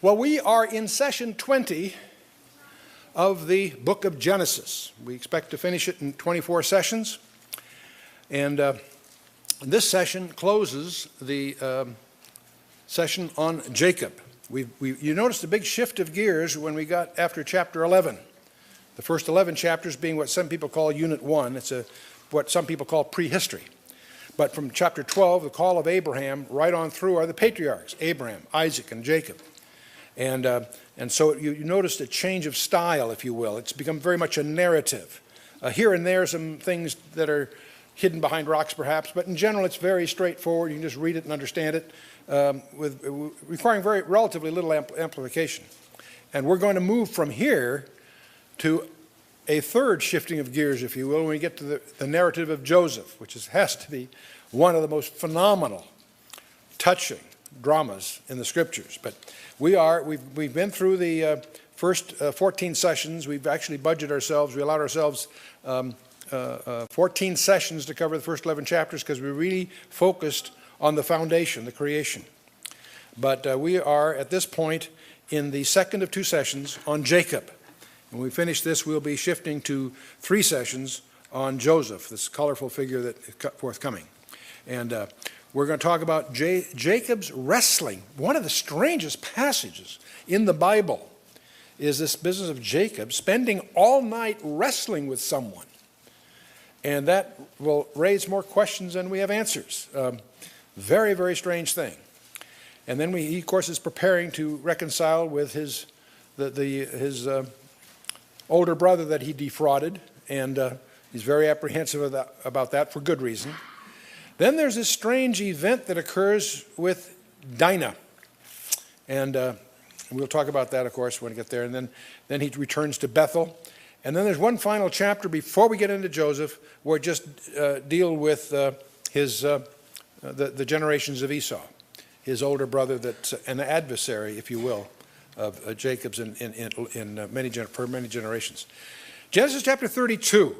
Well, we are in session 20 of the book of Genesis. We expect to finish it in 24 sessions. And this session closes the session on Jacob. You noticed a big shift of gears when we got after chapter 11. The first 11 chapters being what some people call Unit 1. It's what some people call prehistory. But from chapter 12, the call of Abraham, right on through are the patriarchs, Abraham, Isaac, and Jacob. And so you noticed a change of style, if you will. It's become very much a narrative. Here and there some things that are hidden behind rocks perhaps, but in general it's very straightforward. You can just read it and understand it, requiring relatively little amplification. And we're going to move from here to a third shifting of gears, if you will, when we get to the narrative of Joseph, which has to be one of the most phenomenal, touching dramas in the scriptures. But we've been through the first 14 sessions. We've actually budgeted ourselves. We allowed ourselves 14 sessions to cover the first 11 chapters because we really focused on the foundation, the creation. But we are at this point in the second of two sessions on Jacob. When we finish this, we'll be shifting to 3 sessions on Joseph, this colorful figure that is forthcoming. And we're going to talk about Jacob's wrestling. One of the strangest passages in the Bible is this business of Jacob spending all night wrestling with someone. And that will raise more questions than we have answers. Very, very strange thing. And then he, of course, is preparing to reconcile with his older brother that he defrauded. And he's very apprehensive about that for good reason. Then there's this strange event that occurs with Dinah. And we'll talk about that, of course, when we get there. And then he returns to Bethel. And then there's one final chapter before we get into Joseph where we just deal with the generations of Esau, his older brother that's an adversary, if you will, of Jacob's for many generations. Genesis chapter 32,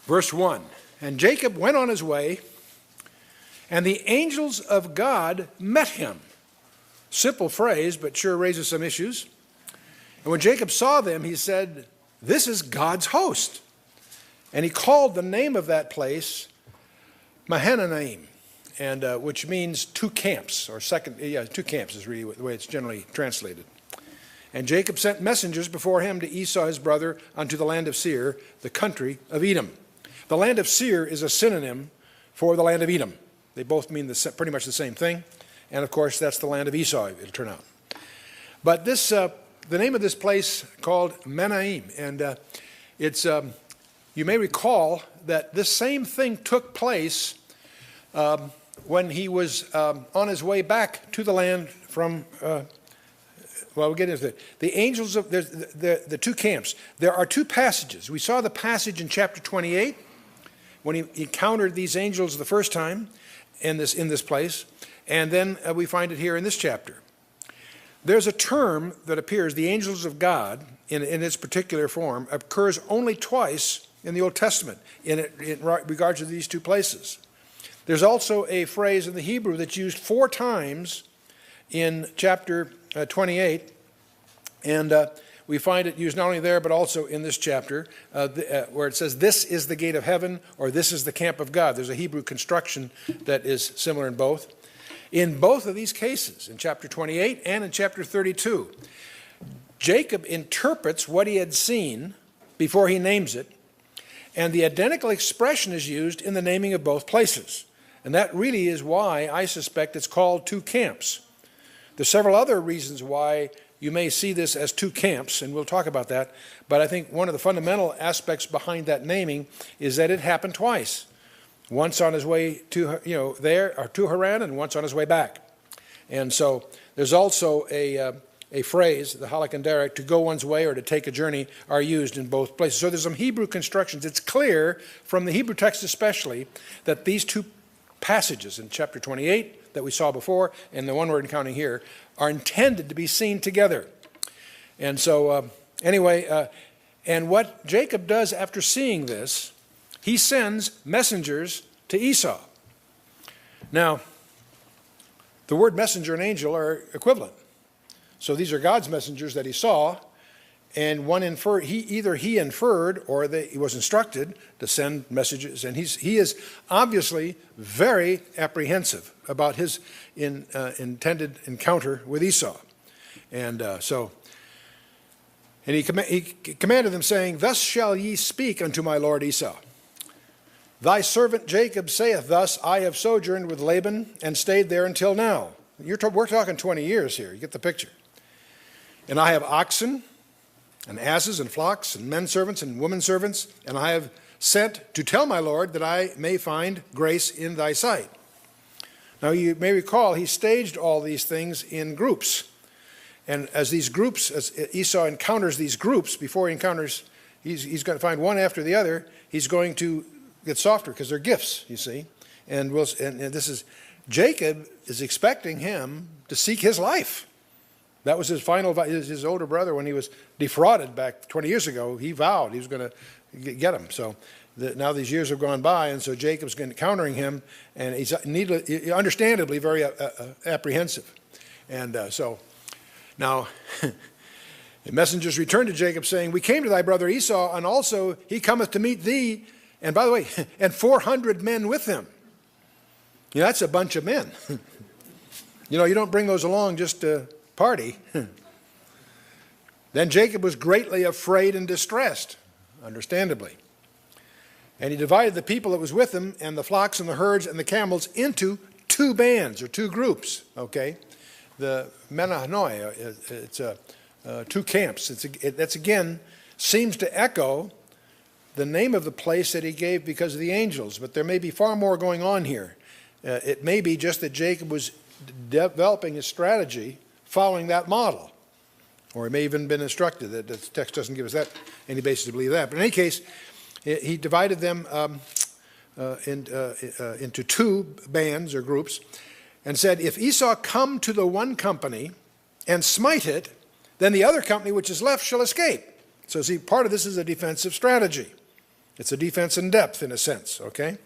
verse 1. And Jacob went on his way, and the angels of God met him. Simple phrase, but sure raises some issues. And when Jacob saw them, he said, "This is God's host." And he called the name of that place Mahanaim, and which means two camps, or two camps is really the way it's generally translated. And Jacob sent messengers before him to Esau his brother unto the land of Seir, the country of Edom. The land of Seir is a synonym for the land of Edom. They both mean pretty much the same thing. And of course, that's the land of Esau, it'll turn out. But this, the name of this place called Mahanaim, and it's, you may recall that this same thing took place when he was on his way back to the land from, we'll get into it. The angels of the two camps. There are two passages. We saw the passage in chapter 28 when he encountered these angels the first time in this place, and then we find it here in this chapter. There's a term that appears, the angels of God, in its particular form, occurs only twice in the Old Testament in regards to these two places. There's also a phrase in the Hebrew that's used 4 times in chapter 28, and we find it used not only there but also in this chapter where it says, "This is the gate of heaven," or "This is the camp of God." There's a Hebrew construction that is similar in both. In both of these cases, in chapter 28 and in chapter 32, Jacob interprets what he had seen before he names it, and the identical expression is used in the naming of both places. And that really is why I suspect it's called two camps. There's several other reasons why you may see this as two camps, and we'll talk about that. But I think one of the fundamental aspects behind that naming is that it happened twice. Once on his way to, to Haran, and once on his way back. And so there's also a phrase, the halakandaric, to go one's way or to take a journey, are used in both places. So there's some Hebrew constructions. It's clear from the Hebrew text especially that these two passages in chapter 28 that we saw before and the one we're encountering here are intended to be seen together. And so and what Jacob does after seeing this, he sends messengers to Esau. Now, the word messenger and angel are equivalent. So these are God's messengers that he saw, and one inferred, either he inferred or he was instructed to send messages, and he is obviously very apprehensive about his intended encounter with Esau. And he commanded them, saying, Thus shall ye speak unto my lord Esau. Thy servant Jacob saith thus, I have sojourned with Laban and stayed there until now. We're talking 20 years here. You get the picture. And I have oxen and asses and flocks and men servants and women servants, and I have sent to tell my Lord that I may find grace in thy sight. Now you may recall he staged all these things in groups. And as these groups, as Esau encounters these groups, before he encounters, he's going to find one after the other, he's going to get softer because they're gifts, you see. And this is, Jacob is expecting him to seek his life. That was his final, his older brother, when he was defrauded back 20 years ago, he vowed he was going to get him. So now these years have gone by, and so Jacob's encountering him, and he's understandably very apprehensive. And so now the messengers returned to Jacob, saying, We came to thy brother Esau, and also he cometh to meet thee, and by the way, and 400 men with him. You know, that's a bunch of men. You know, you don't bring those along just to party. Then Jacob was greatly afraid and distressed, understandably. And he divided the people that was with him and the flocks and the herds and the camels into 2 bands or 2 groups, okay? The Menahanoy, it's 2 camps. That's again, seems to echo the name of the place that he gave because of the angels, but there may be far more going on here. It may be just that Jacob was developing his strategy following that model. Or he may have even been instructed. The text doesn't give us that any basis to believe that. But in any case, he divided them into 2 bands or groups and said, If Esau come to the one company and smite it, then the other company which is left shall escape. So see, part of this is a defensive strategy. It's a defense in depth, in a sense, okay?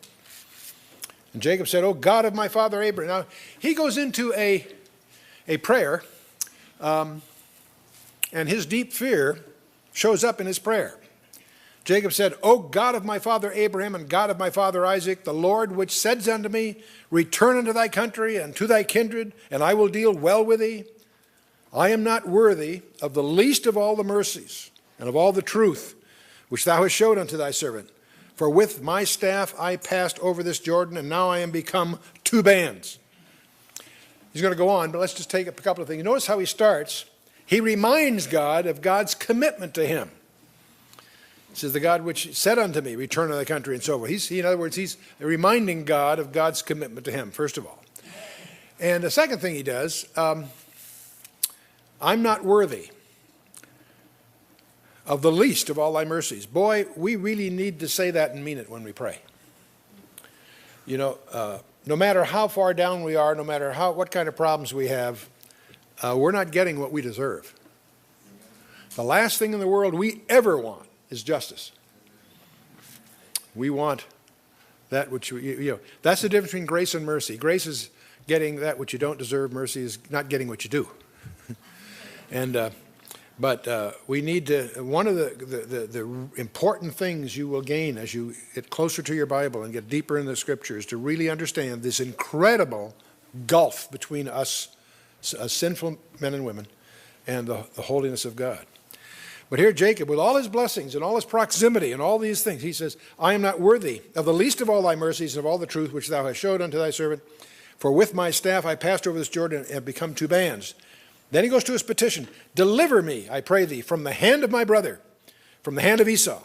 And Jacob said, O God of my father Abraham. Now, he goes into a prayer, and his deep fear shows up in his prayer. Jacob said, O God of my father Abraham and God of my father Isaac, the Lord which said unto me, Return unto thy country and to thy kindred, and I will deal well with thee. I am not worthy of the least of all the mercies and of all the truth which thou hast showed unto thy servant. For with my staff I passed over this Jordan, and now I am become 2 bands. He's going to go on, but let's just take up a couple of things. Notice how he starts. He reminds God of God's commitment to him. He says, the God which said unto me, Return to thy country, and so forth. In other words, he's reminding God of God's commitment to him, first of all. And the second thing he does, I'm not worthy of the least of all thy mercies. Boy, we really need to say that and mean it when we pray. You know, no matter how far down we are, no matter what kind of problems we have, we're not getting what we deserve. The last thing in the world we ever want is justice. We want that which, that's the difference between grace and mercy. Grace is getting that which you don't deserve. Mercy is not getting what you do. But we need to, one of the important things you will gain as you get closer to your Bible and get deeper in the Scriptures to really understand this incredible gulf between us, sinful men and women, and the holiness of God. But here Jacob, with all his blessings and all his proximity and all these things, he says, I am not worthy of the least of all thy mercies and of all the truth which thou hast showed unto thy servant. For with my staff I passed over this Jordan and have become 2 bands. Then he goes to his petition. Deliver me, I pray thee, from the hand of my brother, from the hand of Esau.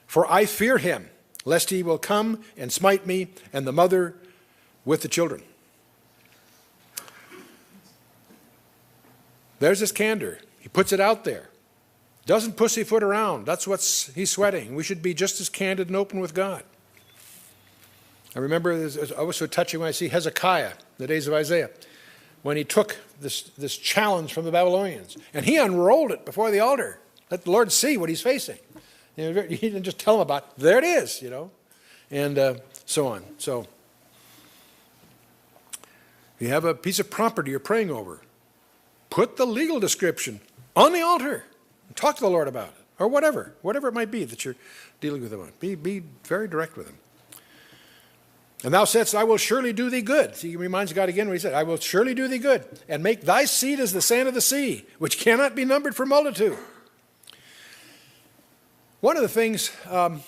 For I fear him, lest he will come and smite me and the mother with the children. There's his candor. He puts it out there. Doesn't pussyfoot around. That's what he's sweating. We should be just as candid and open with God. I remember it was always so touching when I see Hezekiah, the days of Isaiah, when he took this challenge from the Babylonians, and he unrolled it before the altar. Let the Lord see what he's facing. He didn't just tell him about it. There it is, and so on. So you have a piece of property you're praying over. put the legal description on the altar and talk to the Lord about it, or whatever it might be that you're dealing with him on. Be very direct with him. And thou saidst, I will surely do thee good. See, he reminds God again what he said, I will surely do thee good, and make thy seed as the sand of the sea, which cannot be numbered for multitude. One of the things all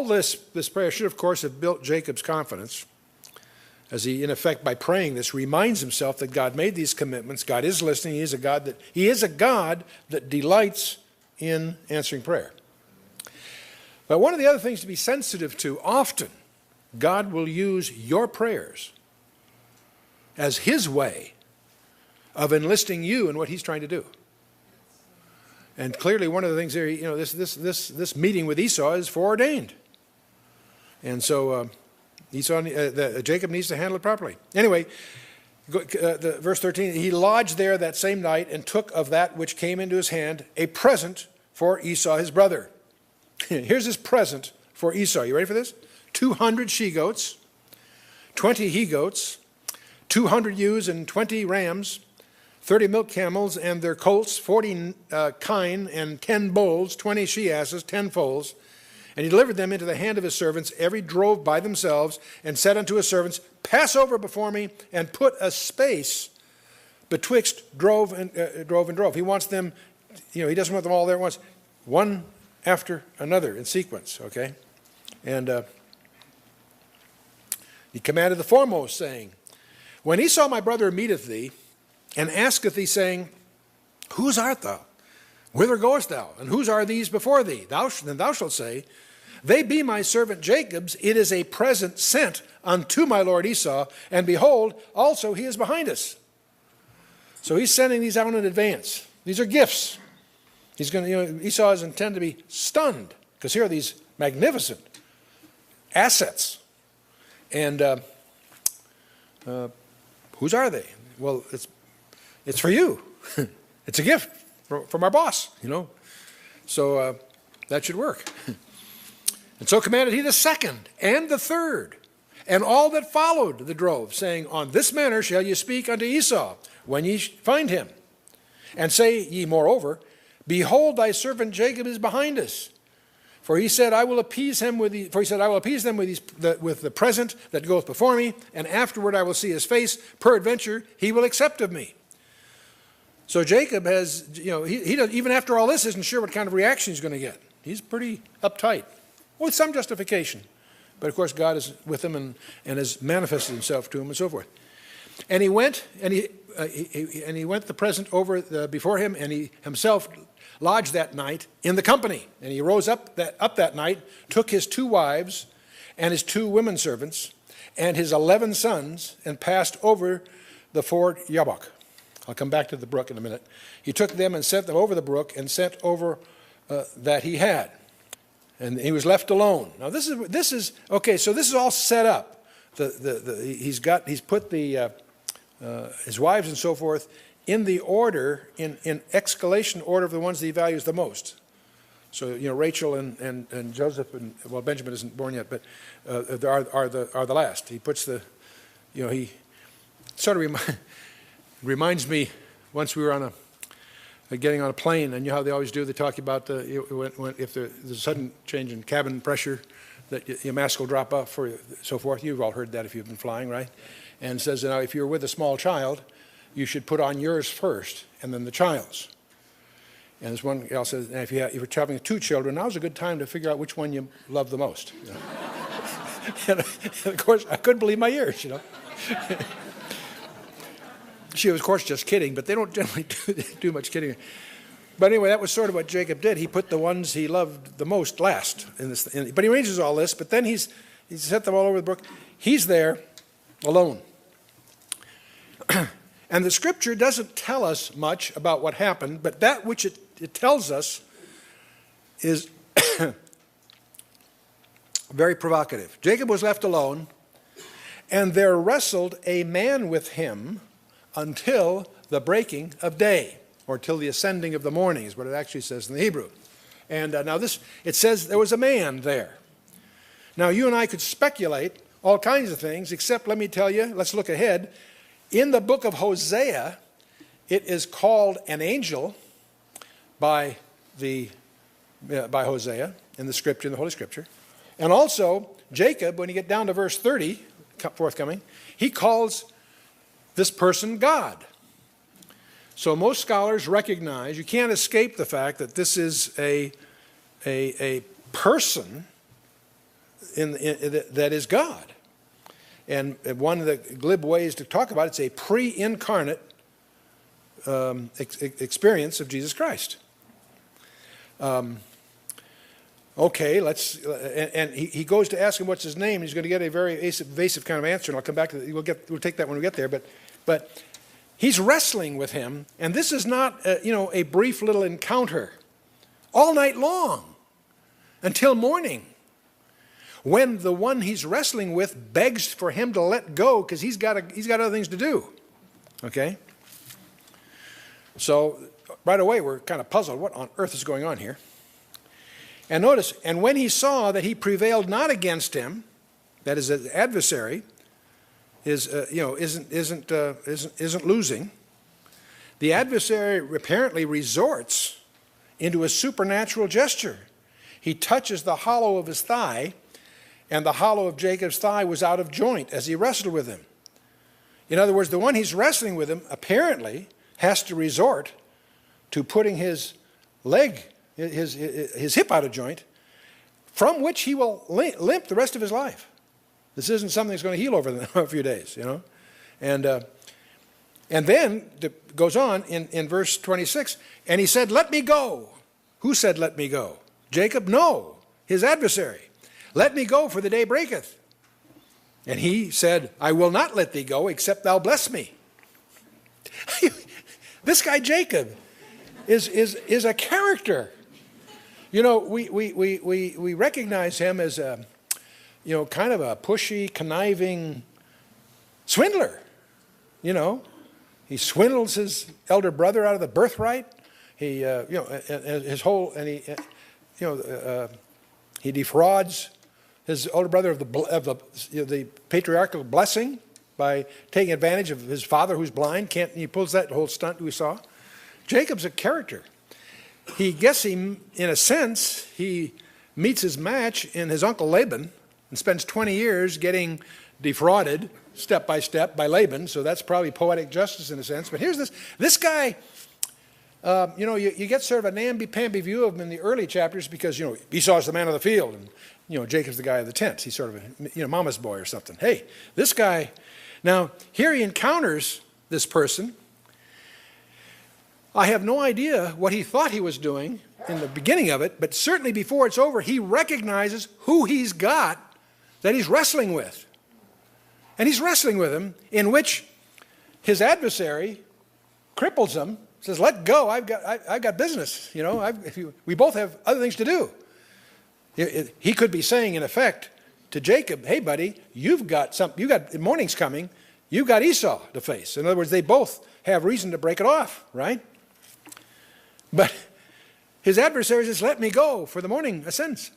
this prayer should, of course, have built Jacob's confidence, as he, in effect, by praying this, reminds himself that God made these commitments. God is listening. He is a God that delights in answering prayer. But one of the other things to be sensitive to, often God will use your prayers as his way of enlisting you in what he's trying to do. And clearly one of the things there, this meeting with Esau is foreordained. And so Jacob needs to handle it properly. Anyway, verse 13, he lodged there that same night and took of that which came into his hand a present for Esau his brother. Here's his present for Esau. You ready for this? 200 she-goats, 20 he-goats, 200 ewes and 20 rams, 30 milk camels and their colts, 40 kine and 10 bulls, 20 she-asses, 10 foals. And he delivered them into the hand of his servants, every drove by themselves, and said unto his servants, pass over before me, and put a space betwixt drove and drove. He wants them, he doesn't want them all there at once. One after another in sequence, okay? And he commanded the foremost, saying, when Esau my brother meeteth thee, and asketh thee, saying, whose art thou? Whither goest thou? And whose are these before thee? Then thou shalt say, they be my servant Jacob's. It is a present sent unto my lord Esau, and behold, also he is behind us. So he's sending these out in advance. These are gifts. He's going to, Esau is intended to be stunned, because here are these magnificent assets. And whose are they? Well, it's for you. It's a gift from our boss, So that should work. And so commanded he the second and the third, and all that followed the drove, saying, on this manner shall ye speak unto Esau, when ye find him. And say ye moreover, behold, thy servant Jacob is behind us. For he said, I will appease them with the present that goeth before me, and afterward I will see his face. Peradventure he will accept of me. So Jacob has, he even after all this, isn't sure what kind of reaction he's going to get. He's pretty uptight, with some justification. But of course God is with him and has manifested himself to him and so forth. And he went, and he went the present over before him, and he himself lodged that night in the company. And he rose up that night, took his 2 wives and his 2 women servants and his 11 sons, and passed over the ford Jabbok. I'll come back to the brook in a minute. He took them and sent them over the brook, and sent over that he had. And he was left alone. Now this is okay. So this is all set up. He's put his wives and so forth in the order, in escalation order of the ones that he values the most. So Rachel and Joseph, and well, Benjamin isn't born yet, but are the last. He puts he sort of reminds me, once we were getting on a plane, and how they always do. They talk about if there's a sudden change in cabin pressure, that your mask will drop off for so forth. You've all heard that if you've been flying, right? And says, now if you're with a small child, you should put on yours first, and then the child's. And this one gal says, if you're traveling with 2 children, now's a good time to figure out which one you love the most. And of course, I couldn't believe my ears, She was, of course, just kidding, but they don't generally do much kidding. But anyway, that was sort of what Jacob did. He put the ones he loved the most last. But he arranges all this, but then he's set them all over the brook. He's there alone. And the scripture doesn't tell us much about what happened, but that which it tells us is very provocative. Jacob was left alone, and there wrestled a man with him until the breaking of day, or till the ascending of the morning, is what it actually says in the Hebrew. And now it says there was a man there. Now you and I could speculate all kinds of things, except let me tell you, let's look ahead. In the book of Hosea, it is called an angel by Hosea in the scripture, in the Holy Scripture. And also, Jacob, when you get down to verse 30, forthcoming, he calls this person God. So most scholars recognize, you can't escape the fact that this is a person that is God. And one of the glib ways to talk about it, it's a pre-incarnate experience of Jesus Christ. Okay, and he goes to ask him what's his name. He's going to get a very evasive kind of answer, and I'll come back to that. We'll take that when we get there. But he's wrestling with him, and this is not a brief little encounter. All night long, until morning, when the one he's wrestling with begs for him to let go because he's got other things to do. Okay. So right away we're kind of puzzled. What on earth is going on here? And notice, and when he saw that he prevailed not against him, that is, his adversary isn't losing, the adversary apparently resorts into a supernatural gesture. He touches the hollow of his thigh, and the hollow of Jacob's thigh was out of joint as he wrestled with him. In other words, the one he's wrestling with him apparently has to resort to putting his leg, his hip out of joint, from which he will limp the rest of his life. This isn't something that's going to heal over a few days, And then it goes on in verse 26, and he said, "Let me go." Who said, "Let me go"? Jacob? No, his adversary. "Let me go, for the day breaketh." And he said, "I will not let thee go, except thou bless me." This guy Jacob is a character. We recognize him as a, kind of a pushy, conniving swindler. He swindles his elder brother out of the birthright. He, he defrauds his older brother of the patriarchal blessing by taking advantage of his father who's blind. He pulls that whole stunt we saw. Jacob's a character. In a sense, he meets his match in his uncle Laban and spends 20 years getting defrauded step by step by Laban. So that's probably poetic justice in a sense. But here's this guy. You get sort of a namby-pamby view of him in the early chapters because, Esau's the man of the field and, Jacob's the guy of the tent. He's sort of a, mama's boy or something. Hey, this guy, now here he encounters this person. I have no idea what he thought he was doing in the beginning of it, but certainly before it's over, he recognizes who he's got that he's wrestling with. And he's wrestling with him in which his adversary cripples him, says, "Let go, I've got business, we both have other things to do." He could be saying, in effect, to Jacob, "Hey, buddy, the morning's coming, you've got Esau to face." In other words, they both have reason to break it off, right? But his adversary says, "Let me go, for the morning ascends.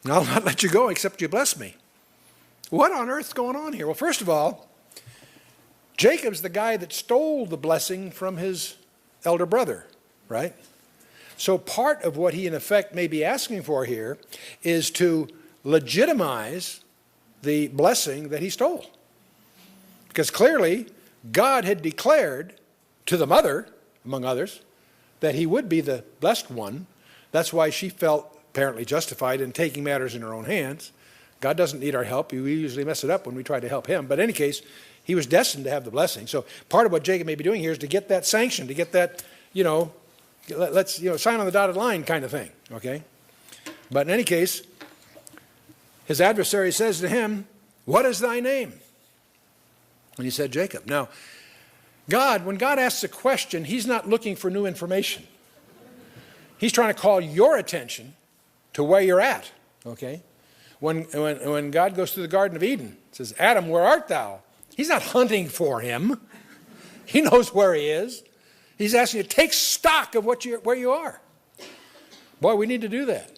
And I'll not let you go except you bless me." What on earth's going on here? Well, first of all, Jacob's the guy that stole the blessing from his elder brother, right? So part of what he in effect may be asking for here is to legitimize the blessing that he stole. Because clearly God had declared to the mother, among others, that he would be the blessed one. That's why she felt apparently justified in taking matters in her own hands. God doesn't need our help. We usually mess it up when we try to help him. But in any case, he was destined to have the blessing. So part of what Jacob may be doing here is to get that sanction, to get that, let's sign on the dotted line kind of thing, okay? But in any case, his adversary says to him, "What is thy name?" And he said, "Jacob." Now, when God asks a question, he's not looking for new information. He's trying to call your attention to where you're at, okay? When God goes through the Garden of Eden, says, "Adam, where art thou?" He's not hunting for him. He knows where he is. He's asking you to take stock of where you are. Boy, we need to do that.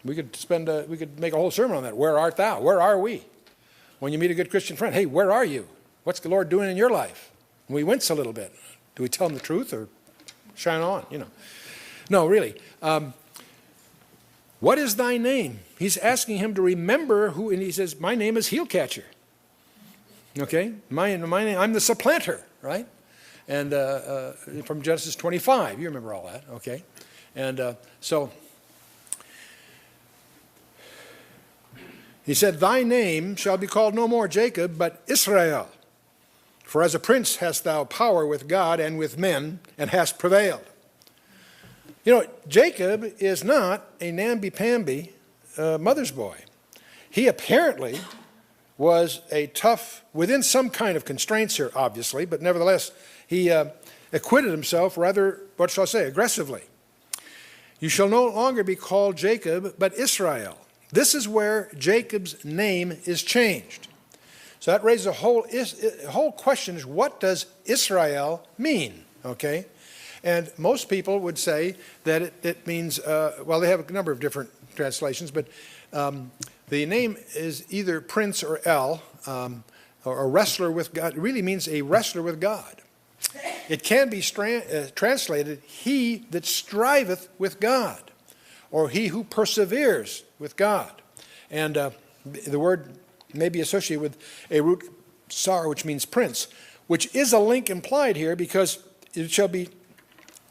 We could make a whole sermon on that. Where art thou? Where are we? When you meet a good Christian friend, hey, where are you? What's the Lord doing in your life? And we wince a little bit. Do we tell him the truth or shine on, No, really. What is thy name? He's asking him to remember who, and he says, my name is Heel Catcher. Okay? My name, I'm the supplanter, right? And from Genesis 25, you remember all that, okay? And so he said, thy name shall be called no more Jacob, but Israel. For as a prince hast thou power with God and with men, and hast prevailed. Jacob is not a namby-pamby mother's boy. He apparently was a tough, within some kind of constraints here, obviously, but nevertheless, he acquitted himself rather, what shall I say, aggressively. You shall no longer be called Jacob, but Israel. This is where Jacob's name is changed. So that raises a whole question, is what does Israel mean, okay? And most people would say that it means, well, they have a number of different translations, but the name is either prince or El, or a wrestler with God. It really means a wrestler with God. It can be translated, he that striveth with God, or he who perseveres with God. And the word may be associated with a root sar, which means prince, which is a link implied here, because it shall be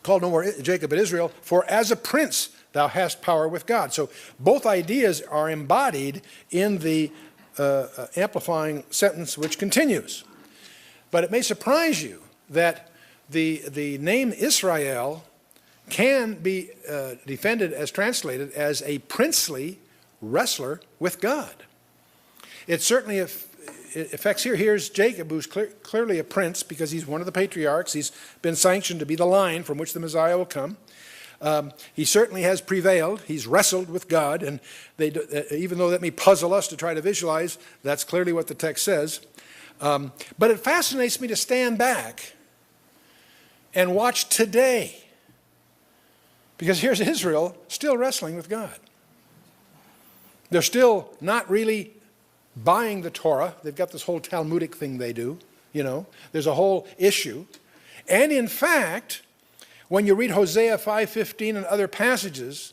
called no more Jacob but Israel, for as a prince thou hast power with God. So both ideas are embodied in the amplifying sentence which continues. But it may surprise you that the name Israel can be defended as translated as a princely wrestler with God. It certainly affects here. Here's Jacob, who's clearly a prince because he's one of the patriarchs. He's been sanctioned to be the line from which the Messiah will come. He certainly has prevailed. He's wrestled with God, and even though that may puzzle us to try to visualize, that's clearly what the text says. But it fascinates me to stand back and watch today, because here's Israel still wrestling with God. They're still not really buying the Torah. They've got this whole Talmudic thing they do, There's a whole issue. And in fact, when you read Hosea 5:15 and other passages,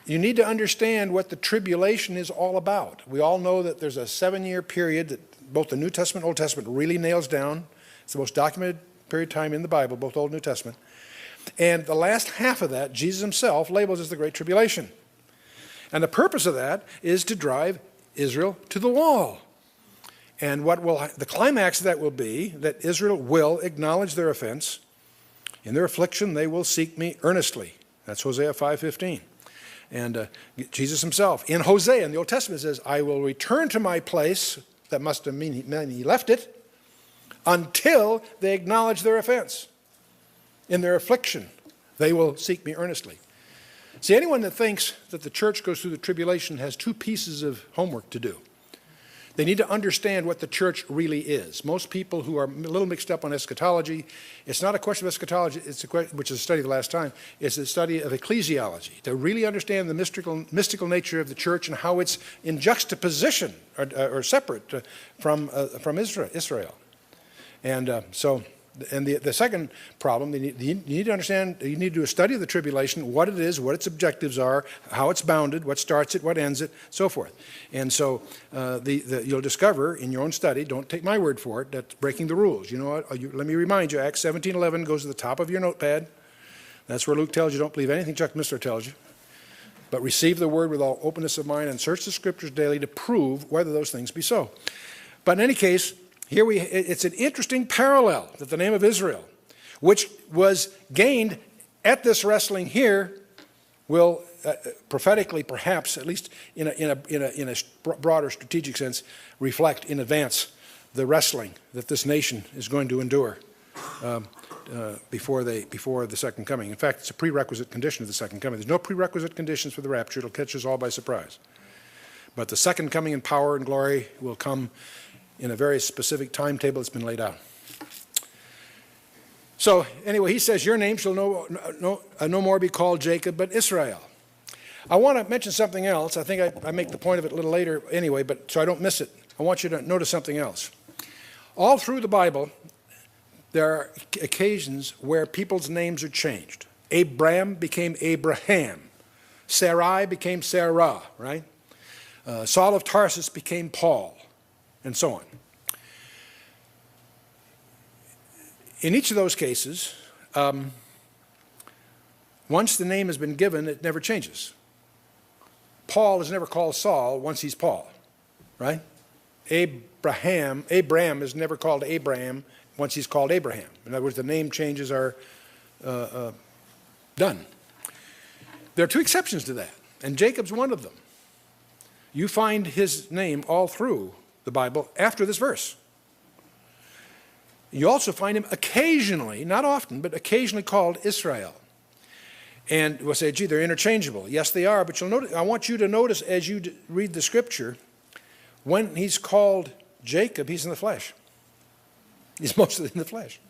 you need to understand what the tribulation is all about. We all know that there's a 7-year period that both the New Testament and Old Testament really nails down. It's the most documented period of time in the Bible, both Old and New Testament. And the last half of that, Jesus himself labels as the Great Tribulation. And the purpose of that is to drive Israel to the wall. And the climax of that will be that Israel will acknowledge their offense. In their affliction, they will seek me earnestly. That's Hosea 5:15. And Jesus himself, in Hosea, in the Old Testament, says, I will return to my place, that must have meant he left it, until they acknowledge their offense. In their affliction, they will seek me earnestly. See, anyone that thinks that the church goes through the tribulation has 2 pieces of homework to do. They need to understand what the church really is. Most people who are a little mixed up on eschatology, it's not a question of eschatology, which is a study of the last time, it's a study of ecclesiology, to really understand the mystical nature of the church and how it's in juxtaposition or separate from Israel. And the second problem, you need to understand, you need to do a study of the tribulation, what it is, what its objectives are, how it's bounded, what starts it, what ends it, so forth. And so you'll discover in your own study, don't take my word for it, that's breaking the rules. You know what? Let me remind you, Acts 17:11 goes to the top of your notepad. That's where Luke tells you don't believe anything Chuck Missler tells you, but receive the word with all openness of mind and search the scriptures daily to prove whether those things be so. But in any case, it's an interesting parallel that the name of Israel, which was gained at this wrestling here, will prophetically, perhaps, at least in a broader strategic sense, reflect in advance the wrestling that this nation is going to endure before the second coming. In fact, it's a prerequisite condition of the second coming. There's no prerequisite conditions for the rapture. It'll catch us all by surprise. But the second coming in power and glory will come in a very specific timetable that's been laid out. So anyway, he says, your name shall no more be called Jacob, but Israel. I want to mention something else. I think I make the point of it a little later anyway, but so I don't miss it. I want you to notice something else. All through the Bible, there are occasions where people's names are changed. Abram became Abraham. Sarai became Sarah, right? Saul of Tarsus became Paul, and so on. In each of those cases, once the name has been given, it never changes. Paul is never called Saul once he's Paul, right? Abraham is never called Abraham once he's called Abraham. In other words, the name changes are done. There are two exceptions to that, and Jacob's one of them. You find his name all through the Bible after this verse. You also find him occasionally, not often, but occasionally called Israel. And we'll say, gee, they're interchangeable. Yes, they are, but you'll notice, I want you to notice as you read the scripture, when he's called Jacob, he's in the flesh. He's mostly in the flesh.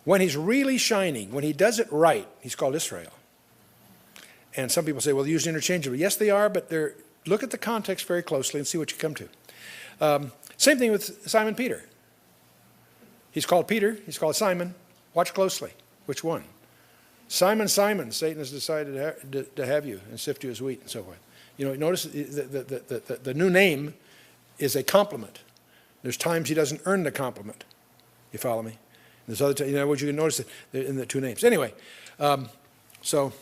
When he's really shining, when he does it right, he's called Israel. And some people say, well, they're used interchangeably. Yes, they are, but look at the context very closely and see what you come to. Same thing with Simon Peter. He's called Peter, he's called Simon. Watch closely. Which one? Simon, Simon, Satan has decided to have you and sift you as wheat and so forth. You know, notice the new name is a compliment. There's times he doesn't earn the compliment. You follow me? There's other times, in other words, you can notice it in the two names. Anyway, so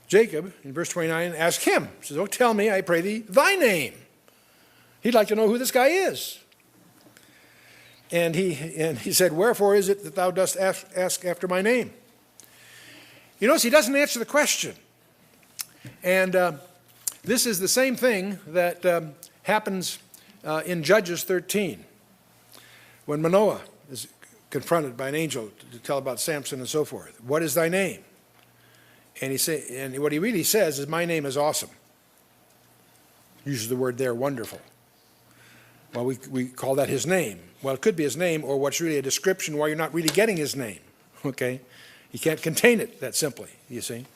Jacob, in verse 29, asked him, he says, oh, tell me, I pray thee, thy name. He'd like to know who this guy is. And he said, wherefore is it that thou dost ask after my name? You notice he doesn't answer the question. And this is the same thing that happens in Judges 13, when Manoah is confronted by an angel to tell about Samson and so forth. What is thy name? And what he really says is, my name is awesome. Uses the word there, wonderful. Well, we call that his name. Well, it could be his name, or what's really a description why you're not really getting his name. Okay? You can't contain it that simply, you see.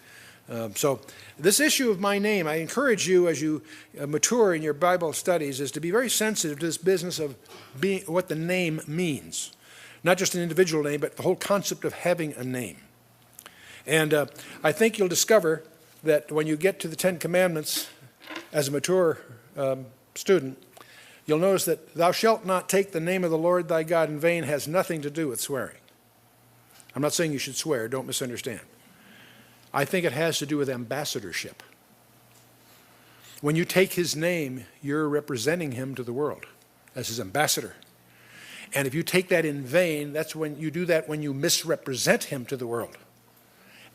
So this issue of my name, I encourage you as you mature in your Bible studies, is to be very sensitive to this business of what the name means. Not just an individual name, but the whole concept of having a name. And I think you'll discover that when you get to the Ten Commandments as a mature student, you'll notice that thou shalt not take the name of the Lord thy God in vain has nothing to do with swearing. I'm not saying you should swear, don't misunderstand. I think it has to do with ambassadorship. When you take his name, you're representing him to the world as his ambassador. And if you take that in vain, that's when you do that when you misrepresent him to the world.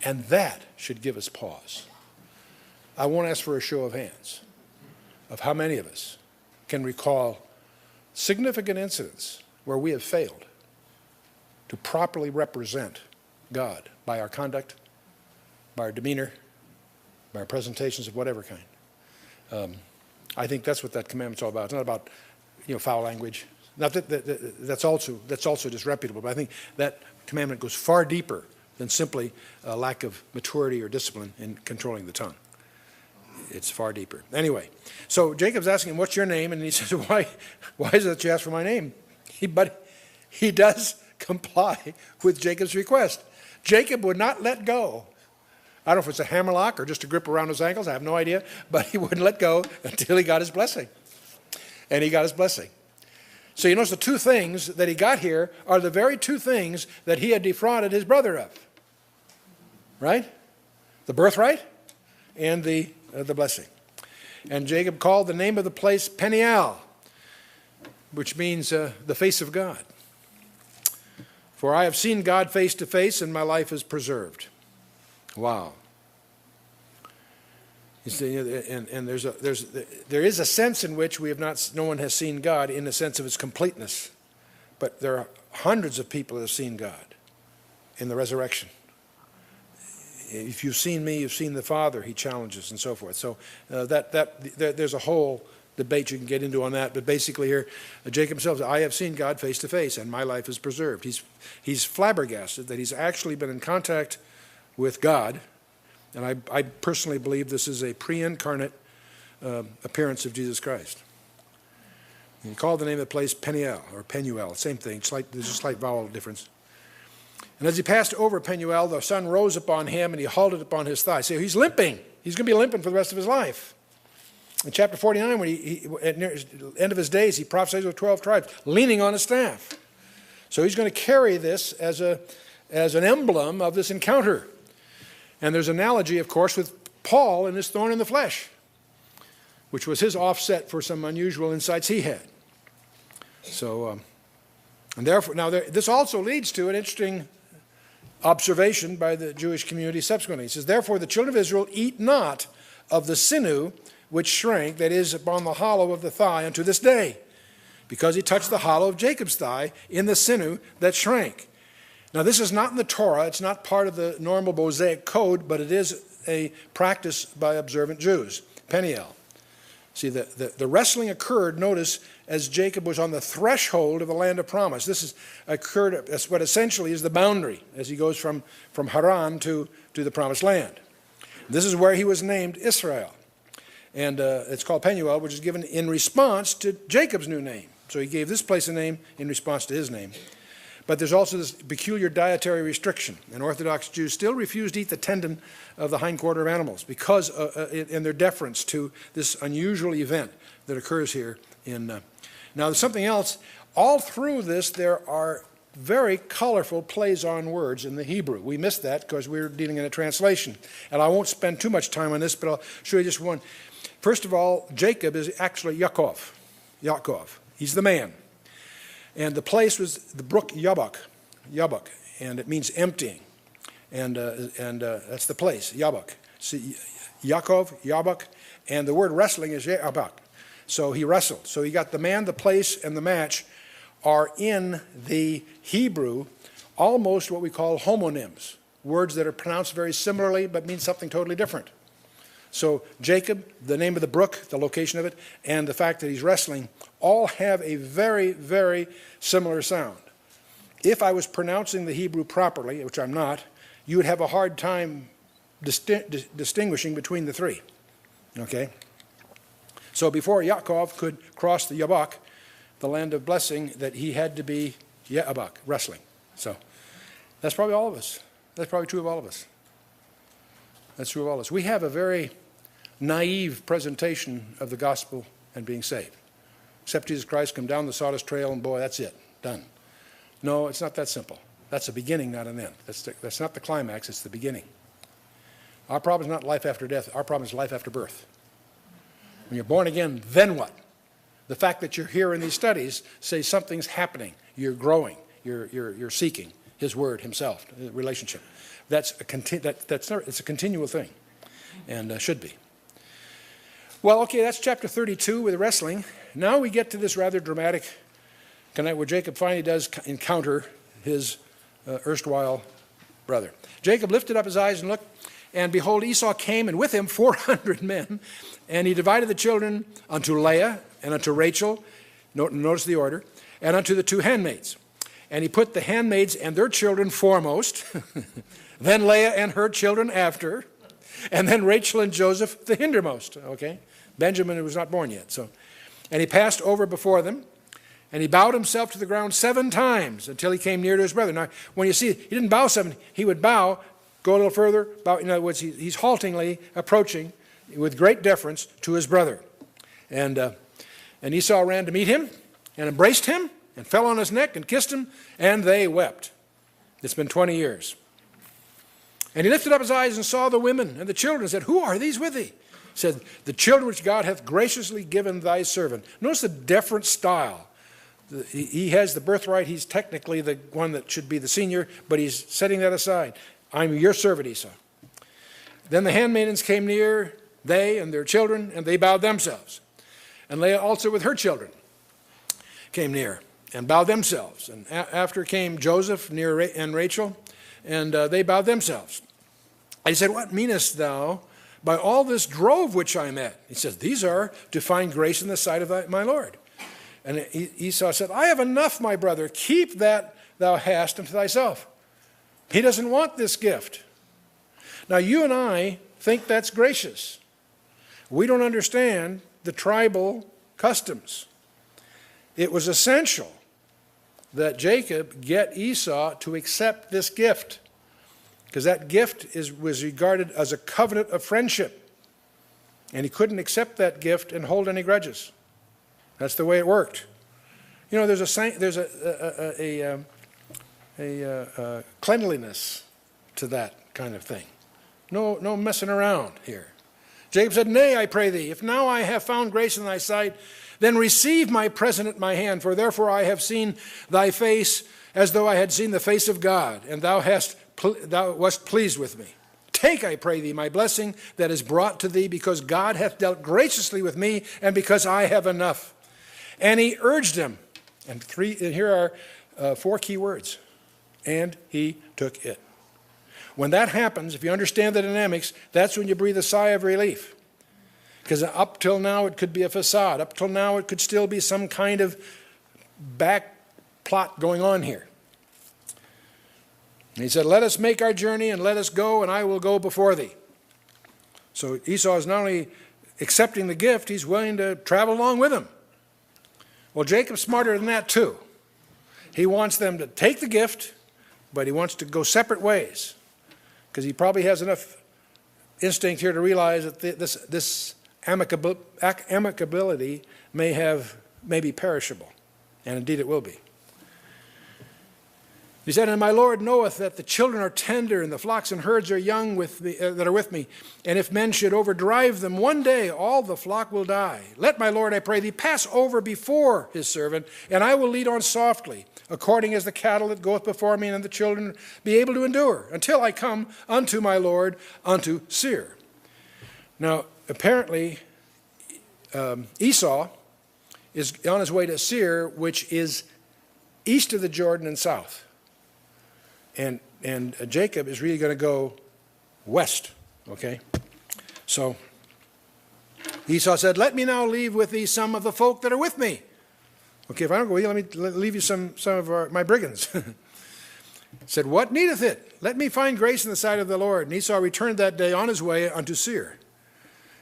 And that should give us pause. I won't ask for a show of hands of how many of us can recall significant incidents where we have failed to properly represent God by our conduct, by our demeanor, by our presentations of whatever kind. I think that's what that commandment's all about. It's not about, foul language. Not that's also disreputable, but I think that commandment goes far deeper than simply a lack of maturity or discipline in controlling the tongue. It's far deeper. Anyway, so Jacob's asking him, what's your name? And he says, why is it that you ask for my name? But he does comply with Jacob's request. Jacob would not let go. I don't know if it's a hammerlock or just a grip around his ankles. I have no idea. But he wouldn't let go until he got his blessing. And he got his blessing. So you notice the two things that he got here are the very two things that he had defrauded his brother of. Right? The birthright and the blessing. And Jacob called the name of the place Peniel, which means the face of God. For I have seen God face to face, and my life is preserved. Wow. You see, and there is a sense in which no one has seen God in the sense of its completeness. But there are hundreds of people that have seen God in the resurrection. If you've seen me, you've seen the Father, he challenges and so forth. So there's a whole debate you can get into on that. But basically here, Jacob himself says, I have seen God face to face, and my life is preserved. He's flabbergasted that he's actually been in contact with God. And I personally believe this is a pre-incarnate appearance of Jesus Christ. He called the name of the place Peniel, or Penuel, same thing, there's a slight vowel difference. And as he passed over Penuel, the sun rose upon him, and he halted upon his thigh. So he's limping. He's going to be limping for the rest of his life. In chapter 49, when at the end of his days, he prophesies with 12 tribes, leaning on a staff. So he's going to carry this as an emblem of this encounter. And there's an analogy, of course, with Paul and his thorn in the flesh, which was his offset for some unusual insights he had. So, and therefore, now this also leads to an interesting observation by the Jewish community subsequently. He says, therefore the children of Israel eat not of the sinew which shrank, that is, upon the hollow of the thigh unto this day, because he touched the hollow of Jacob's thigh in the sinew that shrank. Now this is not in the Torah, it's not part of the normal Mosaic code, but it is a practice by observant Jews. Peniel. See, the wrestling occurred, notice, as Jacob was on the threshold of the land of promise. This occurred as what essentially is the boundary as he goes from Haran to the promised land. This is where he was named Israel. And it's called Penuel, which is given in response to Jacob's new name. So he gave this place a name in response to his name. But there's also this peculiar dietary restriction. And Orthodox Jews still refuse to eat the tendon of the hindquarter of animals because in their deference to this unusual event that occurs here. Now there's something else. All through this there are very colorful plays on words in the Hebrew. We missed that because we're dealing in a translation. And I won't spend too much time on this, but I'll show you just one. First of all, Jacob is actually Yaakov. Yaakov. He's the man. And the place was the brook Yabok, and it means emptying. And that's the place, Yabok. See, Yaakov, Yabok, and the word wrestling is Yabok. So he wrestled. So he got the man, the place, and the match are in the Hebrew almost what we call homonyms, words that are pronounced very similarly but mean something totally different. So Jacob, the name of the brook, the location of it, and the fact that he's wrestling all have a very, very similar sound. If I was pronouncing the Hebrew properly, which I'm not, you would have a hard time distinguishing between the three. Okay? So before Yaakov could cross the Yabok, the land of blessing, that he had to be Yabok, wrestling. So that's probably all of us. That's probably true of all of us. That's true of all of us. We have a very naive presentation of the gospel and being saved. Accept Jesus Christ, come down the sawdust trail, and boy, that's it. Done. No, it's not that simple. That's a beginning, not an end. That's not the climax, it's the beginning. Our problem is not life after death. Our problem is life after birth. When you're born again, then what? The fact that you're here in these studies says something's happening. You're growing. You're seeking His Word Himself, the relationship. It's a continual thing, and should be. Well, okay, that's chapter 32 with wrestling. Now we get to this rather dramatic connect where Jacob finally does encounter his erstwhile brother. Jacob lifted up his eyes and looked, and behold, Esau came, and with him 400 men, and he divided the children unto Leah and unto Rachel, notice the order, and unto the two handmaids. And he put the handmaids and their children foremost, then Leah and her children after, and then Rachel and Joseph the hindermost. Okay, Benjamin was not born yet. So, and he passed over before them, and he bowed himself to the ground 7 times until he came near to his brother. Now, when you see, he didn't bow 7, he would bow, go a little further, bow. In other words, he's haltingly approaching with great deference to his brother. And Esau ran to meet him and embraced him and fell on his neck and kissed him, and they wept. It's been 20 years. And he lifted up his eyes and saw the women and the children and said, Who are these with thee? He said, The children which God hath graciously given thy servant. Notice the deferent style. He has the birthright. He's technically the one that should be the senior, but he's setting that aside. I'm your servant, Esau. Then the handmaidens came near, they and their children, and they bowed themselves. And Leah also with her children came near and bowed themselves. And after came Joseph near and Rachel, and they bowed themselves. And he said, What meanest thou by all this drove which I met? He says, These are to find grace in the sight of my Lord. And Esau said, I have enough, my brother. Keep that thou hast unto thyself. He doesn't want this gift. Now, you and I think that's gracious. We don't understand the tribal customs. it was essential that Jacob get Esau to accept this gift, because that gift was regarded as a covenant of friendship, and he couldn't accept that gift and hold any grudges. That's the way it worked. You know, there's a cleanliness to that kind of thing. No messing around here. Jacob said, "Nay, I pray thee, if now I have found grace in thy sight, then receive my present at my hand, for therefore I have seen thy face as though I had seen the face of God, and thou wast pleased with me. Take, I pray thee, my blessing that is brought to thee, because God hath dealt graciously with me, and because I have enough." And he urged him, and here are 4 key words, and he took it. When that happens, if you understand the dynamics, that's when you breathe a sigh of relief. Because up till now it could be a facade. Up till now it could still be some kind of back plot going on here. And he said, "Let us make our journey and let us go, and I will go before thee." So Esau is not only accepting the gift, he's willing to travel along with him. Well, Jacob's smarter than that too. He wants them to take the gift, but he wants to go separate ways, because he probably has enough instinct here to realize that this amicability may be perishable, and indeed it will be. He said, "And my Lord knoweth that the children are tender, and the flocks and herds are young that are with me. And if men should overdrive them, one day all the flock will die. Let my Lord, I pray thee, pass over before his servant, and I will lead on softly, according as the cattle that goeth before me, and the children be able to endure, until I come unto my Lord, unto Seir." Now, apparently, Esau is on his way to Seir, which is east of the Jordan and south. And Jacob is really going to go west, okay? So Esau said, "Let me now leave with thee some of the folk that are with me." Okay, if I don't go with you, let me leave you some of my brigands. Said, "What needeth it? Let me find grace in the sight of the Lord." And Esau returned that day on his way unto Seir.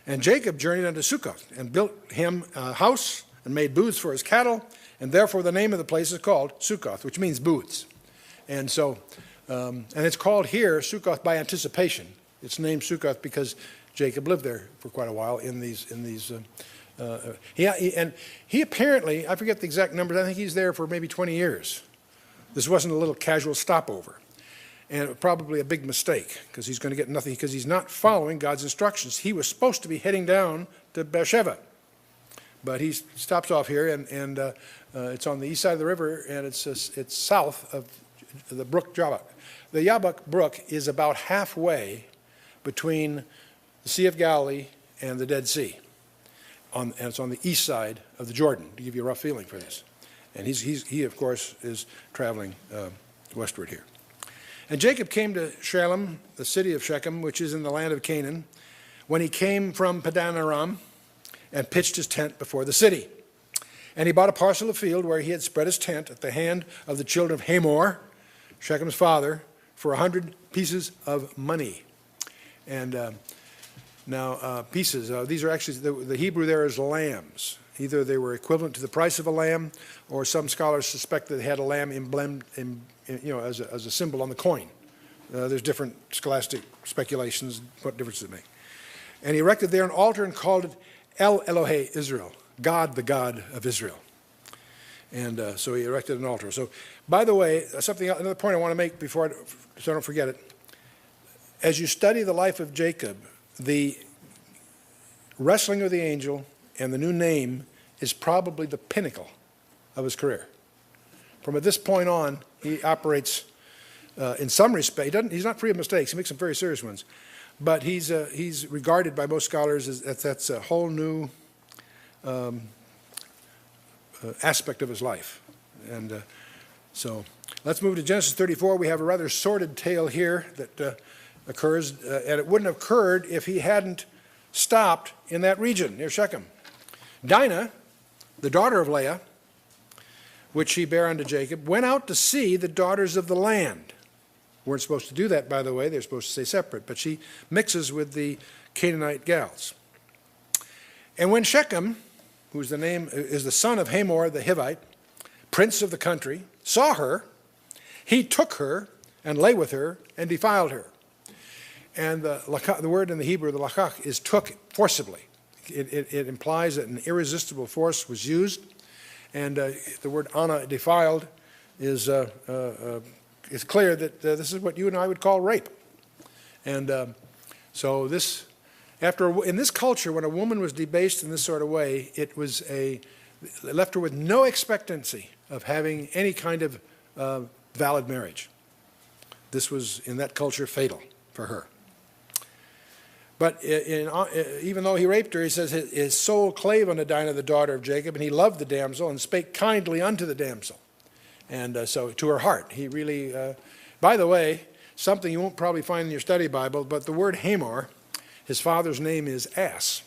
And Jacob journeyed unto Succoth, and built him a house, and made booths for his cattle, and therefore the name of the place is called Succoth, which means booths. And so, and it's called here Succoth by anticipation. It's named Succoth because Jacob lived there for quite a while in these. He apparently, I forget the exact numbers, I think he's there for maybe 20 years. This wasn't a little casual stopover. And probably a big mistake, because he's going to get nothing, because he's not following God's instructions. He was supposed to be heading down to Beersheba. But he stops off here, and it's on the east side of the river, and it's south of the brook Jabbok. The Jabbok Brook is about halfway between the Sea of Galilee and the Dead Sea. And it's on the east side of the Jordan, to give you a rough feeling for this. And he of course, is traveling westward here. And Jacob came to Shalem, the city of Shechem, which is in the land of Canaan, when he came from Padan Aram, and pitched his tent before the city. And he bought a parcel of field where he had spread his tent at the hand of the children of Hamor, Shechem's father, for 100 pieces of money. And pieces, these are actually, the Hebrew there is lambs. Either they were equivalent to the price of a lamb, or some scholars suspect that they had a lamb emblemed as a symbol on the coin. There's different scholastic speculations what difference does it make. And he erected there an altar and called it El Elohe Israel, God, the God of Israel. And so he erected an altar. So, by the way, another point I want to make so I don't forget it. As you study the life of Jacob, the wrestling with the angel and the new name is probably the pinnacle of his career. From this point on, he operates in some respect. He's not free of mistakes. He makes some very serious ones. But he's regarded by most scholars as that's a whole new aspect of his life. And so let's move to Genesis 34. We have a rather sordid tale here that occurs, and it wouldn't have occurred if he hadn't stopped in that region near Shechem. Dinah, the daughter of Leah, which she bare unto Jacob, went out to see the daughters of the land. Weren't supposed to do that, by the way. They're supposed to stay separate. But she mixes with the Canaanite gals. And when Shechem, whose the name is the son of Hamor the Hivite, prince of the country, saw her, he took her and lay with her and defiled her. And the word in the Hebrew, the lakach, is took forcibly. It implies that an irresistible force was used. And the word ana, defiled, is clear that this is what you and I would call rape. And so this, in this culture, when a woman was debased in this sort of way, it left her with no expectancy of having any kind of valid marriage. This was, in that culture, fatal for her. But even though he raped her, he says his soul clave unto Dinah, the daughter of Jacob, and he loved the damsel and spake kindly unto the damsel. And so to her heart, he really, by the way, something you won't probably find in your study Bible, but the word Hamor, his father's name is ass.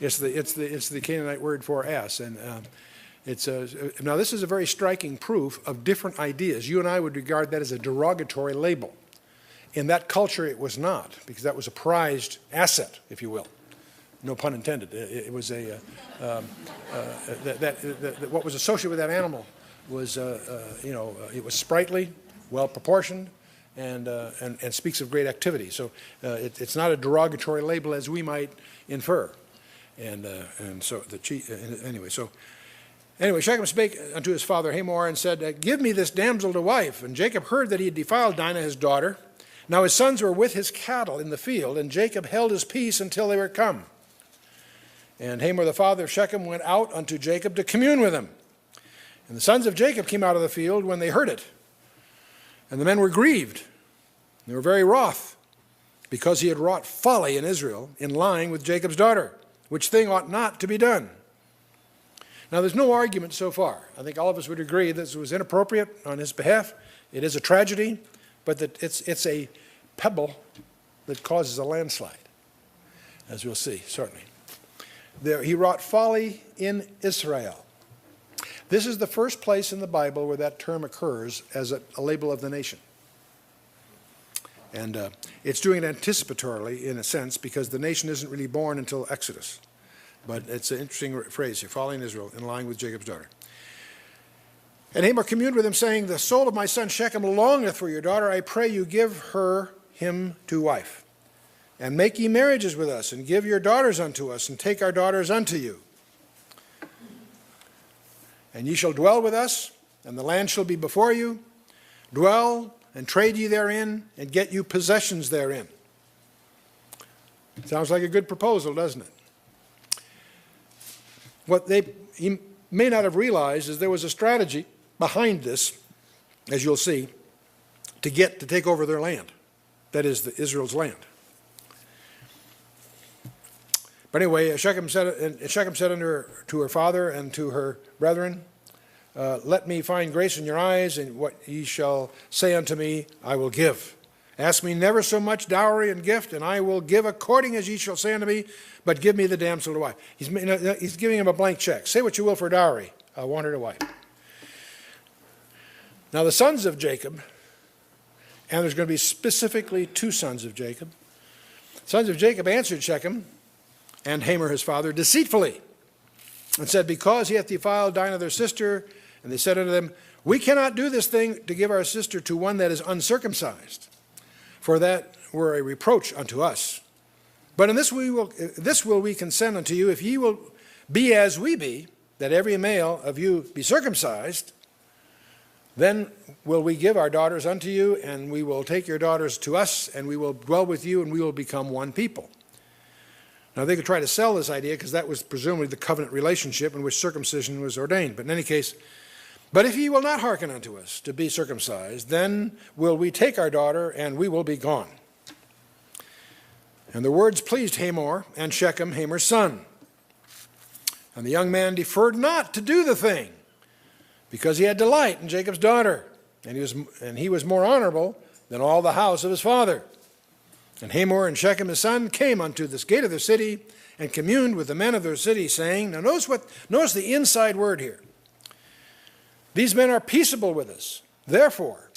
It's the Canaanite word for ass. And now this is a very striking proof of different ideas. You and I would regard that as a derogatory label. In that culture, it was not, because that was a prized asset, if you will. No pun intended. It was what was associated with that animal was, it was sprightly, well proportioned, and speaks of great activity. So it's not a derogatory label as we might infer. And so anyway, Shechem spake unto his father Hamor and said, give me this damsel to wife. And Jacob heard that he had defiled Dinah his daughter. Now his sons were with his cattle in the field, and Jacob held his peace until they were come. And Hamor the father of Shechem went out unto Jacob to commune with him. And the sons of Jacob came out of the field when they heard it. And the men were grieved. They were very wroth, because he had wrought folly in Israel in lying with Jacob's daughter, which thing ought not to be done. Now there's no argument so far. I think all of us would agree that this was inappropriate on his behalf. It is a tragedy, but that it's a pebble that causes a landslide, as we'll see, certainly. He wrought folly in Israel. This is the first place in the Bible where that term occurs as a label of the nation. And it's doing it anticipatorily, in a sense, because the nation isn't really born until Exodus. But it's an interesting phrase here, folly in Israel, in line with Jacob's daughter. And Hamor communed with him, saying, the soul of my son Shechem longeth for your daughter. I pray you give him to wife. And make ye marriages with us, and give your daughters unto us, and take our daughters unto you. And ye shall dwell with us, and the land shall be before you. Dwell, and trade ye therein, and get you possessions therein. Sounds like a good proposal, doesn't it? What he may not have realized is there was a strategy behind this, as you'll see, to take over their land. That is, Israel's land. But anyway, Shechem said unto her father and to her brethren, let me find grace in your eyes, and what ye shall say unto me, I will give. Ask me never so much dowry and gift, and I will give according as ye shall say unto me, but give me the damsel to wife. He's giving him a blank check. Say what you will for dowry. I want her to wife. Now the sons of Jacob, and there's going to be specifically two sons of Jacob. Sons of Jacob answered Shechem and Hamor his father deceitfully, and said, because he hath defiled Dinah their sister. And they said unto them, we cannot do this thing to give our sister to one that is uncircumcised, for that were a reproach unto us. But in this will we consent unto you, if ye will be as we be, that every male of you be circumcised, then will we give our daughters unto you, and we will take your daughters to us, and we will dwell with you, and we will become one people. Now they could try to sell this idea, because that was presumably the covenant relationship in which circumcision was ordained. But in any case, but if ye will not hearken unto us to be circumcised, then will we take our daughter, and we will be gone. And the words pleased Hamor and Shechem, Hamor's son. And the young man deferred not to do the thing, because he had delight in Jacob's daughter, and he was more honorable than all the house of his father. And Hamor and Shechem his son came unto this gate of the city, and communed with the men of their city, saying, now notice the inside word here. These men are peaceable with us. Therefore,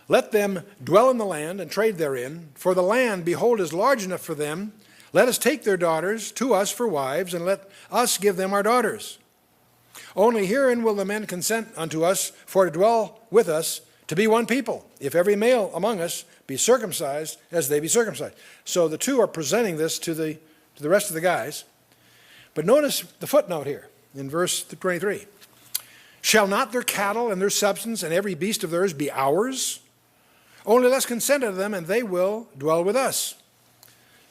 let them dwell in the land and trade therein, for the land, behold, is large enough for them. Let us take their daughters to us for wives, and let us give them our daughters. Only herein will the men consent unto us for to dwell with us, to be one people, if every male among us be circumcised as they be circumcised. So the two are presenting this to the rest of the guys. But notice the footnote here in verse 23. Shall not their cattle and their substance and every beast of theirs be ours? Only let us consent unto them, and they will dwell with us.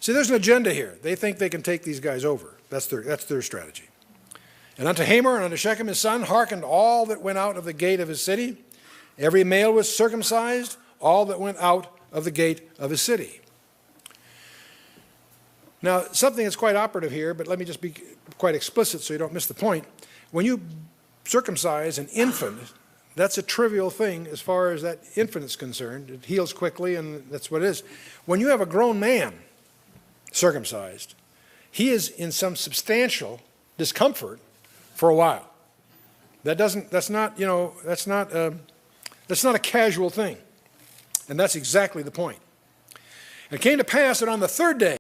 See, there's an agenda here. They think they can take these guys over. That's their strategy. And unto Hamor and unto Shechem his son hearkened all that went out of the gate of his city. Every male was circumcised, all that went out of the gate of his city. Now, something that's quite operative here, but let me just be quite explicit so you don't miss the point. When you circumcise an infant, that's a trivial thing as far as that infant is concerned. It heals quickly, and that's what it is. When you have a grown man circumcised, he is in some substantial discomfort for a while. That's not a casual thing. And that's exactly the point. It came to pass that on the third day,